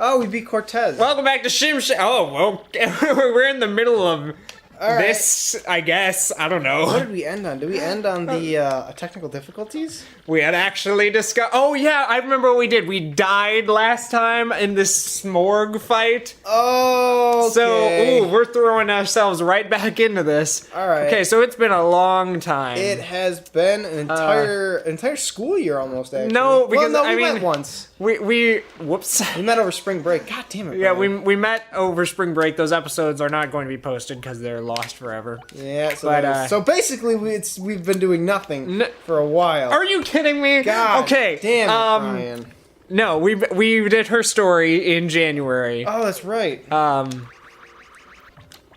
Oh, we beat Cortez. Welcome back to Shimshams. Oh, well, we're in the middle of this, I guess. I don't know. What did we end on? Did we end on the technical difficulties? We had actually discussed. Oh yeah, I remember what we did. We died last time in this smorg fight. Oh, okay. So, we're throwing ourselves right back into this. All right. Okay, so it's been a long time. It has been an entire school year almost. Actually. No, because we I mean, met once. Whoops. We met over spring break. God damn it. Yeah, Brian. we met over spring break. Those episodes are not going to be posted because they're lost forever. Yeah. So, But, so basically, we've been doing nothing for a while. Are you kidding me? God okay. damn it, Brian. No, we did her story in January. Oh, that's right.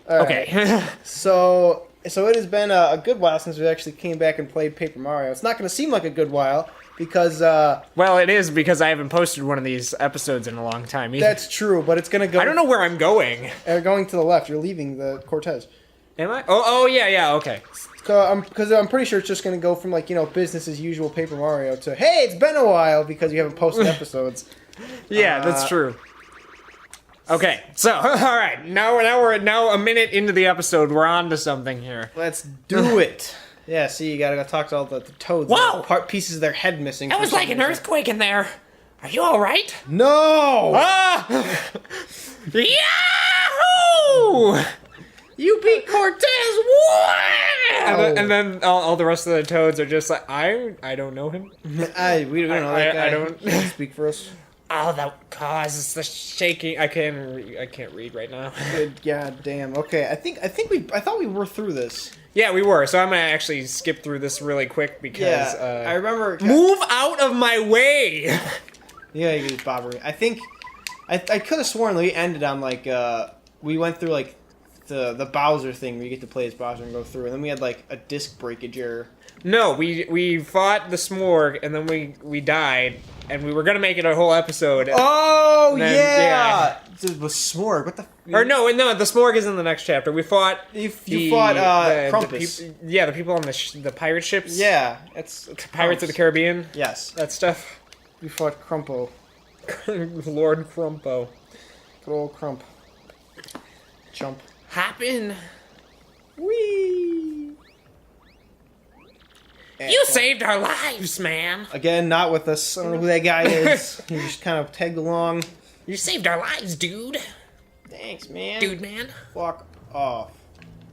Okay. So it has been a good while since we actually came back and played Paper Mario. It's not going to seem like a good while because well, it is because I haven't posted one of these episodes in a long time either. That's true, but it's going to go. I don't know where I'm going. Going to the left. You're leaving the Cortez. Am I? Oh yeah, okay. Because I'm pretty sure it's just going to go from, like, you know, business as usual Paper Mario to, hey, it's been a while because you haven't posted episodes. Yeah, that's true. Okay, so, alright, now we're a minute into the episode. We're on to something here. Let's do it. Yeah, see, you gotta go talk to all the toads. Whoa! Pieces of their head missing. That was like an earthquake in there. Are you alright? No! Ah! Yahoo! You beat Cortez! Wow! And then all the rest of the toads are just like, I don't know him. We don't know that guy. I don't He doesn't speak for us. Oh, that causes the shaking. I can't read right now. Good god damn. Okay, I thought we were through this. Yeah, we were. So I'm gonna actually skip through this really quick because I remember. Move out of my way. Yeah, you use bobbery. I think I could have sworn we ended on like we went through like the Bowser thing where you get to play as Bowser and go through, and then we had like a disc breakage error. No, we fought the smorg and then we died, and we were gonna make it a whole episode. Oh then, yeah, it was Smorg. What the? Or no, the smorg is in the next chapter. We fought. You fought Krampus. The people on the pirate ships. Yeah, it's Pirates of the Caribbean. Yes, that stuff. We fought Crumpo. Lord Crumpo. Good old Crump. Jump. Hop in. Whee! You saved our lives, man. Again, not with us. I don't know who that guy is. He just kind of tagged along. You saved our lives, dude. Thanks, man. Dude, man. Fuck off.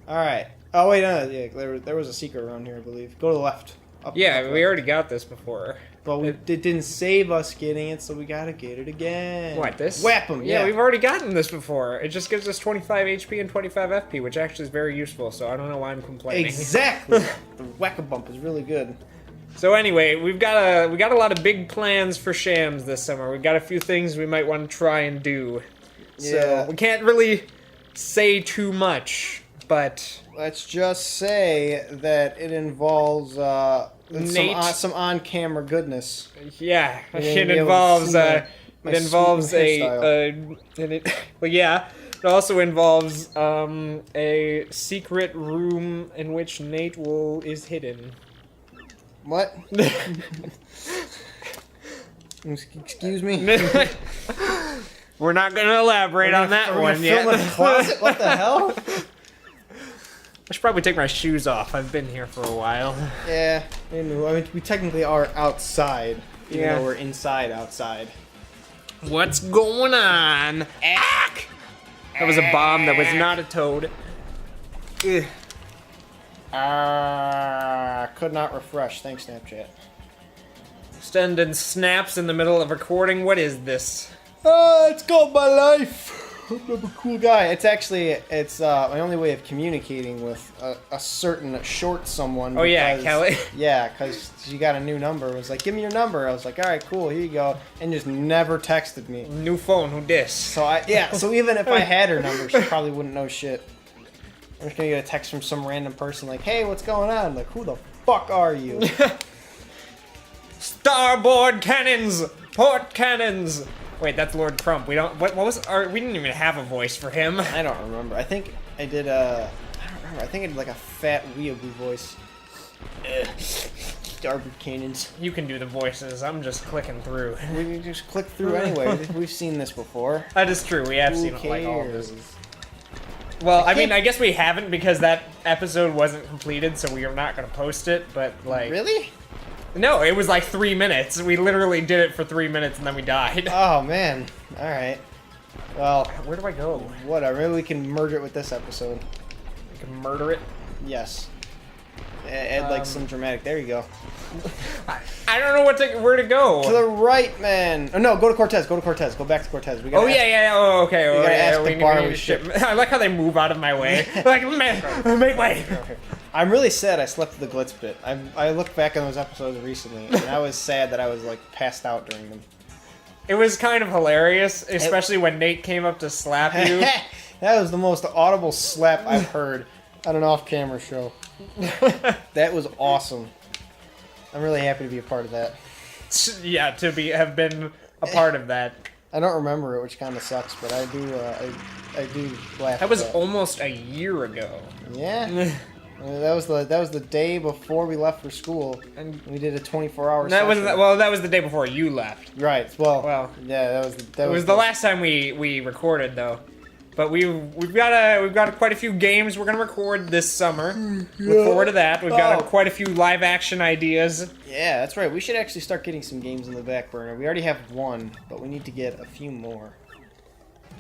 Alright. Oh, wait, no. Yeah, there was a secret around here, I believe. Go to the left. Up, yeah, up we left. already got this before. But it didn't save us getting it, so we gotta get it again. What, this? Whap him, yeah. We've already gotten this before. It just gives us 25 HP and 25 FP, which actually is very useful, so I don't know why I'm complaining. Exactly! The whack-a-bump is really good. So anyway, we got a lot of big plans for Shams this summer. We've got a few things we might want to try and do. Yeah. So we can't really say too much, but... Let's just say that it involves some on-camera goodness. Yeah, it involves well, yeah, it also involves a secret room in which Nate is hidden. What? Excuse me? We're not gonna elaborate on that one yet. Film in a closet? What the hell? I should probably take my shoes off. I've been here for a while. Yeah, I mean, we technically are outside, even though we're inside outside. What's going on? Ack! That was a bomb. That was not a toad. Could not refresh. Thanks, Snapchat. Sending snaps in the middle of recording. What is this? It's called my life. I'm a cool guy. It's my only way of communicating with a certain short someone. Oh yeah, Kelly. Yeah, because she got a new number. It was like, give me your number. I was like, all right, cool, here you go, and just never texted me. New phone, who dis? So so even if I had her number, she probably wouldn't know shit. I'm just gonna get a text from some random person like, hey, what's going on? Like, who the fuck are you? Starboard cannons! Port cannons! Wait, that's Lord Crump. We don't. What was? We didn't even have a voice for him. I don't remember. I think I did. I don't remember. I think I did like a fat weeaboo voice. Garbage cannons. You can do the voices. I'm just clicking through. We can just click through anyway. We've seen this before. That is true. We have Who seen like all of cares? this. Well, I mean, I guess we haven't because that episode wasn't completed, so we are not going to post it. But like, Really? no, it was like 3 minutes. We literally did it for 3 minutes and then we died. Oh man. All right. Well, Where do I go? whatever. Maybe we can merge it with this episode. I can murder it. Yes. Add like some dramatic. There you go. I don't know where to go. To the right, man. Oh no, go to Cortez. Go to Cortez. Go back to Cortez. We gotta Oh yeah. Oh, okay. We Oh, gotta yeah, ask the need- bar need we to ship. I like how they move out of my way. Like, man, make way. I'm really sad I slept through the Glitz bit. I looked back on those episodes recently, and I was sad that I was like passed out during them. It was kind of hilarious, especially when Nate came up to slap you. That was the most audible slap I've heard on an off-camera show. That was awesome. I'm really happy to be a part of that. Yeah, to have been a part of that. I don't remember it, which kind of sucks, but I do. I do laugh. That was at almost a year ago. Yeah. That was the day before we left for school, and we did a 24-hour. That was session. that was the day before you left. Right. Well. Well, yeah. That was the last time we recorded though. But we've got quite a few games we're gonna record this summer. Look forward to that. We've got quite a few live action ideas. Yeah, that's right. We should actually start getting some games in the back burner. We already have one, but we need to get a few more.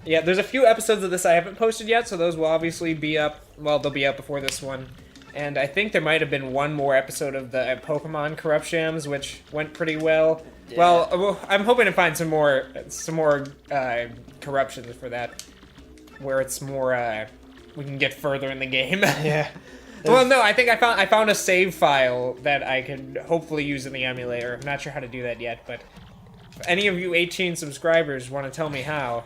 Yeah, there's a few episodes of this I haven't posted yet, so those will obviously be up. Well, they'll be up before this one. And I think there might have been one more episode of the Pokemon Corrupt Shams, which went pretty well. Yeah. Well, I'm hoping to find some more corruptions for that, where it's more we can get further in the game. Yeah. Well, no, I think I found a save file that I can hopefully use in the emulator. I'm not sure how to do that yet, but if any of you 18 subscribers want to tell me how.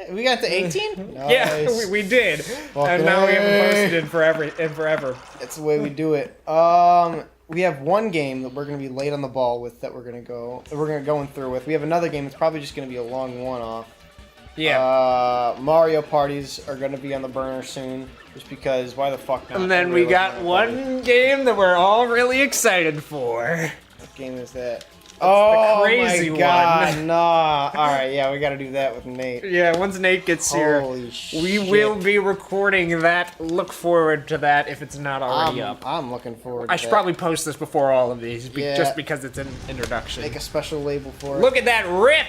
We got to 18? Yeah, we did. And now we haven't posted in forever. That's the way we do it. We have one game that we're going to be late on the ball with that we're going to go through with. We have another game that's probably just going to be a long one-off. Yeah. Mario parties are going to be on the burner soon, just because why the fuck not? And then we got one game that we're all really excited for. What game is that? The crazy my God, one. Nah. Alright, yeah, we gotta do that with Nate. Yeah, once Nate gets here, Holy shit. we will be recording that. Look forward to that if it's not already up. I'm looking forward to I should probably post this before all of these, Yeah. just because it's an introduction. make a special label for it. Look at that rip!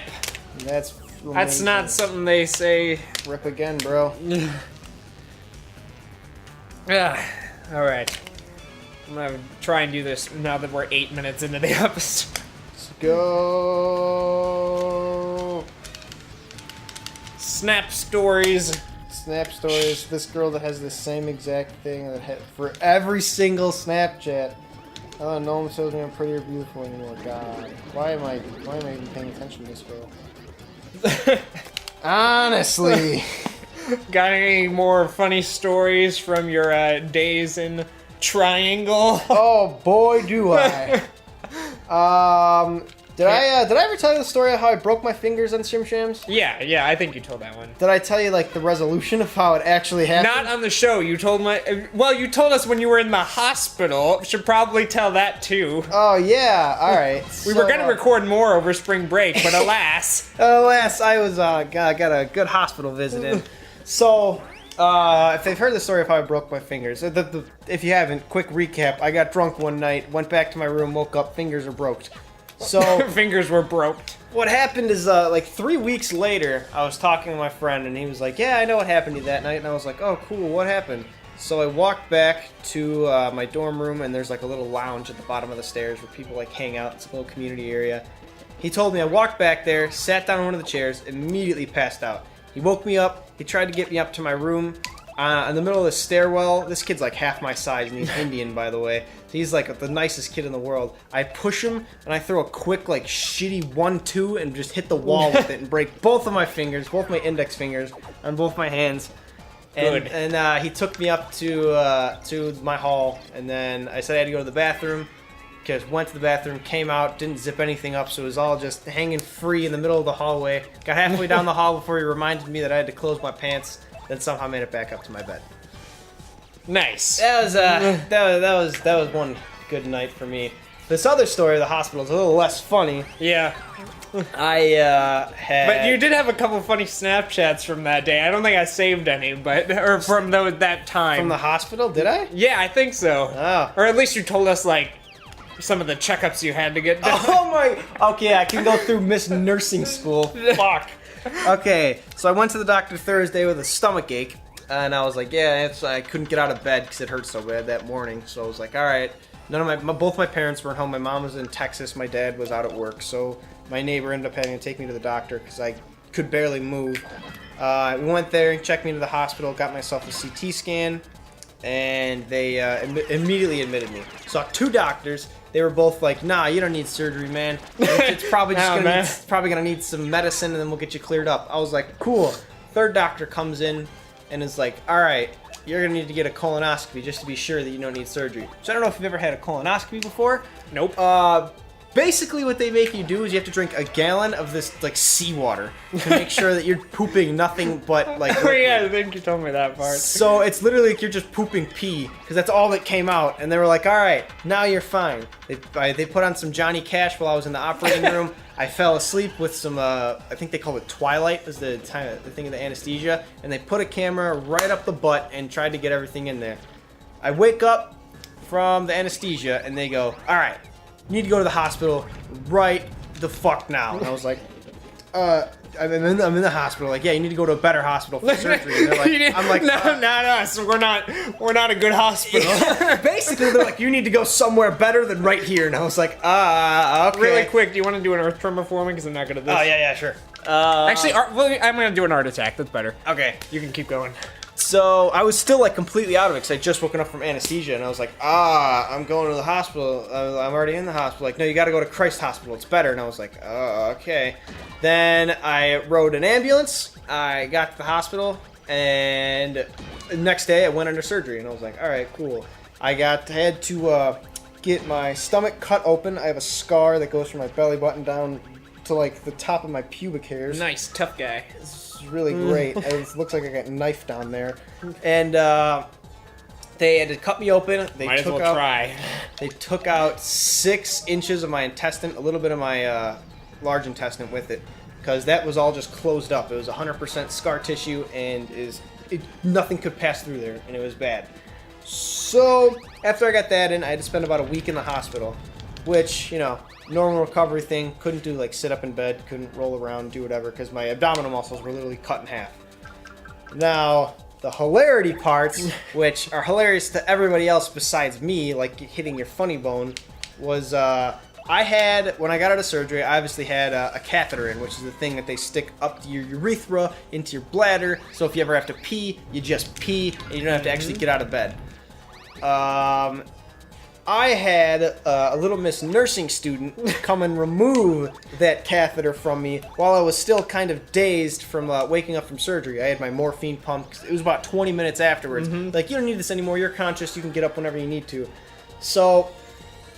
That's That's amazing. not something they say. Rip again, bro. Alright. I'm gonna try and do this now that we're 8 minutes into the episode. Let's go. Snap stories. Snap stories. This girl that has the same exact thing that for every single Snapchat. Oh, no one shows me I'm pretty or beautiful anymore. God, why am I even paying attention to this girl? Honestly. Got any more funny stories from your days in Triangle? Oh boy, do I. Did I ever tell you the story of how I broke my fingers on shimshams? Yeah, I think you told that one. Did I tell you like the resolution of how it actually happened? Not on the show. You told you told us when you were in the hospital. Should probably tell that too. Oh yeah, all right. We were gonna record more over spring break, but alas. Alas, I was got a good hospital visit in. So, if they've heard the story of how I broke my fingers, if you haven't, quick recap. I got drunk one night, went back to my room, woke up, fingers are broke. So fingers were broke. what happened is, like 3 weeks later, I was talking to my friend, and he was like, "Yeah, I know what happened to you that night." And I was like, "Oh, cool. What happened?" So I walked back to my dorm room, and there's like a little lounge at the bottom of the stairs where people like hang out. It's a little community area. He told me I walked back there, sat down on one of the chairs, immediately passed out. He woke me up. He tried to get me up to my room. In the middle of the stairwell, this kid's like half my size, and he's Indian, by the way. So he's like the nicest kid in the world. I push him, and I throw a quick, like, shitty 1-2 and just hit the wall with it and break both of my fingers, both my index fingers, on both my hands. And, Good. And he took me up to my hall, and then I said I had to go to the bathroom. Just went to the bathroom, came out, didn't zip anything up, so it was all just hanging free in the middle of the hallway. Got halfway down the hall before he reminded me that I had to close my pants, then somehow made it back up to my bed. Nice. That was one good night for me. This other story of the hospital is a little less funny. Yeah. I had... But you did have a couple funny Snapchats from that day. I don't think I saved any, or from that time. From the hospital, did I? Yeah, I think so. Oh. Or at least you told us, like, some of the checkups you had to get done. Oh my... Okay, I can go through Miss Nursing School. Fuck. Okay, so I went to the doctor Thursday with a stomach ache, and I was like, yeah, I couldn't get out of bed because it hurt so bad that morning. So I was like, all right. Both my parents weren't home. My mom was in Texas. My dad was out at work. So my neighbor ended up having to take me to the doctor because I could barely move. We went there and checked me into the hospital, got myself a CT scan, and they immediately admitted me. Saw 2 doctors. They were both like, nah, you don't need surgery, man. It's probably just gonna need some medicine, and then we'll get you cleared up. I was like, cool. 3rd doctor comes in and is like, all right, you're gonna need to get a colonoscopy just to be sure that you don't need surgery. So I don't know if you've ever had a colonoscopy before. Nope. Basically what they make you do is you have to drink a gallon of this, like, seawater to make sure that you're pooping nothing but, like, Oh yeah, I think you told me that part. So it's literally like you're just pooping pee, because that's all that came out. And they were like, all right, now you're fine. They put on some Johnny Cash while I was in the operating room. I fell asleep with some, I think they call it Twilight, was the thing of the anesthesia. And they put a camera right up the butt and tried to get everything in there. I wake up from the anesthesia, and they go, all right, you need to go to the hospital right the fuck now. And I was like, I'm in the hospital. Like, yeah, you need to go to a better hospital for surgery. And they're like, I'm like, no, so we're not a good hospital. Basically, they're like, you need to go somewhere better than right here. And I was like, okay. Really quick, do you want to do an earth tremor for me? Because I'm not good at this. Oh, yeah, sure. Actually, I'm going to do an art attack. That's better. Okay. You can keep going. So I was still like completely out of it because I just woken up from anesthesia, and I was like, I'm going to the hospital. I'm already in the hospital. Like, no, you got to go to Christ Hospital. It's better. And I was like, okay. Then I rode an ambulance. I got to the hospital, and the next day I went under surgery, and I was like, all right, cool. I had to get my stomach cut open. I have a scar that goes from my belly button down to like the top of my pubic hairs. Nice, tough guy. Really great. It looks like I got knifed down there. And they had to cut me open. Might as well try. They took out 6 inches of my intestine, a little bit of my large intestine with it, because that was all just closed up. It was 100% scar tissue, and nothing could pass through there, and it was bad. So after I got that in, I had to spend about a week in the hospital, which, you know, normal recovery thing. Couldn't do like sit up in bed, couldn't roll around, do whatever, because my abdominal muscles were literally cut in half. Now, the hilarity parts, which are hilarious to everybody else besides me, like hitting your funny bone, was when I got out of surgery, I obviously had a catheter in, which is the thing that they stick up to your urethra, into your bladder, so if you ever have to pee, you just pee, and you don't have to actually get out of bed. I had a little Miss Nursing student come and remove that catheter from me while I was still kind of dazed from waking up from surgery. I had my morphine pump. It was about 20 minutes afterwards. Like, you don't need this anymore. You're conscious. You can get up whenever you need to. So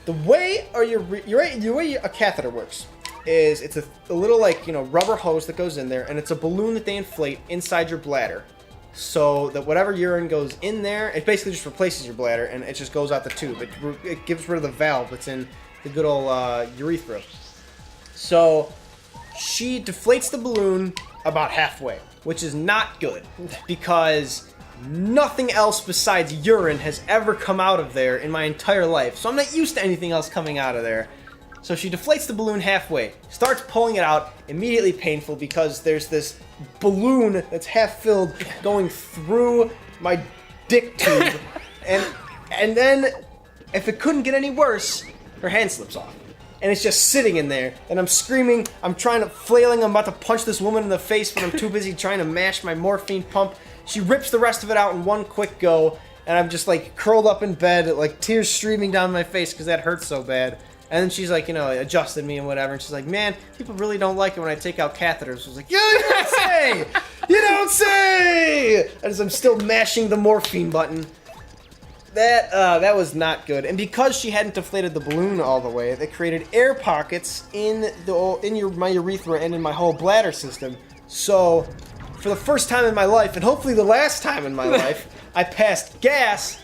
the way a catheter works is it's a little, like, you know, rubber hose that goes in there, and it's a balloon that they inflate inside your bladder. So that whatever urine goes in there, it basically just replaces your bladder, and it just goes out the tube. It gives rid of the valve that's in the good old urethra. So she deflates the balloon about halfway, which is not good, because nothing else besides urine has ever come out of there in my entire life. So I'm not used to anything else coming out of there. So she deflates the balloon halfway, starts pulling it out, immediately painful because there's this balloon that's half filled going through my dick tube. and then, if it couldn't get any worse, her hand slips off. And it's just sitting in there, and I'm screaming, I'm flailing, I'm about to punch this woman in the face, but I'm too busy trying to mash my morphine pump. She rips the rest of it out in one quick go, and I'm just like curled up in bed, like tears streaming down my face because that hurts so bad. And then she's like, you know, adjusted me and whatever. And she's like, man, people really don't like it when I take out catheters. I was like, you don't say! You don't say! As I'm still mashing the morphine button. That was not good. And because she hadn't deflated the balloon all the way, they created air pockets in my urethra and in my whole bladder system. So, for the first time in my life, and hopefully the last time in my life, I passed gas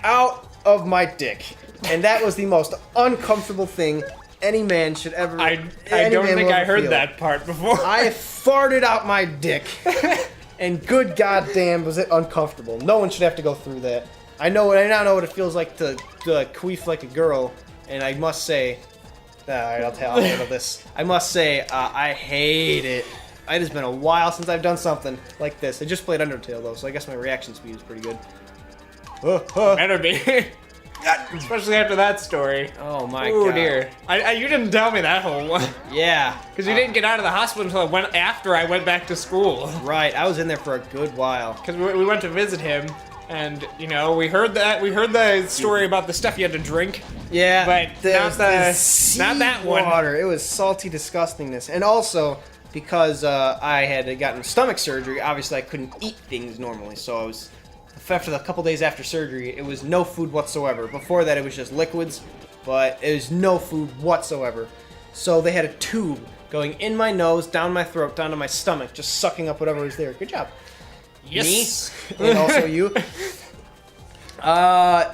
out of my dick. and that was the most uncomfortable thing any man should ever. I don't think I heard that part before. I farted out my dick, and good goddamn was it uncomfortable. No one should have to go through that. I now know what it feels like to queef like a girl, and I must say, alright, I'll handle this. I must say, I hate it. It has been a while since I've done something like this. I just played Undertale though, so I guess my reaction speed is pretty good. Better be. Especially after that story. Oh my god. Oh dear. You didn't tell me that whole one. Yeah. Because you didn't get out of the hospital until after I went back to school. Right, I was in there for a good while. Because we went to visit him, and, you know, we heard the story about the stuff you had to drink. Yeah, but not that one. Water. It was salty disgustingness. And also, because I had gotten stomach surgery, obviously I couldn't eat things normally, so I was... After a couple days after surgery, it was no food whatsoever. Before that, it was just liquids, but it was no food whatsoever. So they had a tube going in my nose, down my throat, down to my stomach, just sucking up whatever was there. Good job. Yes. Me, and also you.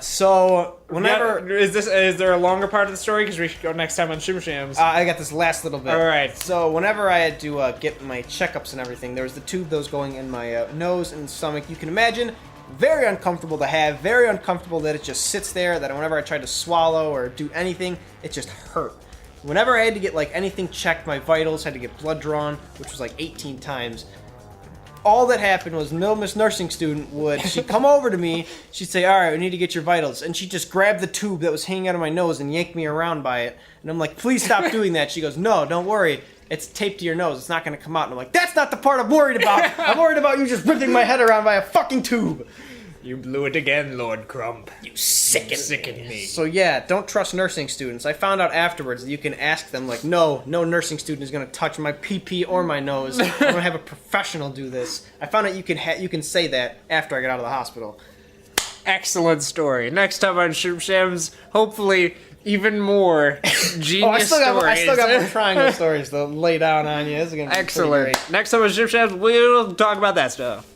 So whenever is there a longer part of the story? Because we should go next time on Shimshams. I got this last little bit. All right. So whenever I had to get my checkups and everything, there was the tube that was going in my nose and stomach. You can imagine. Very uncomfortable to have, very uncomfortable that it just sits there, that whenever I tried to swallow or do anything, it just hurt. Whenever I had to get like anything checked, my vitals, had to get blood drawn, which was like 18 times, all that happened was Miss Nursing Student she'd come over to me, she'd say, alright, we need to get your vitals, and she'd just grab the tube that was hanging out of my nose and yank me around by it, and I'm like, please stop doing that. She goes, no, don't worry. It's taped to your nose. It's not going to come out. And I'm like, that's not the part I'm worried about. I'm worried about you just ripping my head around by a fucking tube. You blew it again, Lord Crump. You sickened me. So yeah, don't trust nursing students. I found out afterwards that you can ask them, like, no nursing student is going to touch my pee or my nose. I'm going to have a professional do this. I found out you can say that after I get out of the hospital. Excellent story. Next time on Shimshams, hopefully even more genius stories. I still got more triangle stories to lay down on you. This is gonna be excellent. Next time on Shimshams, we'll talk about that stuff.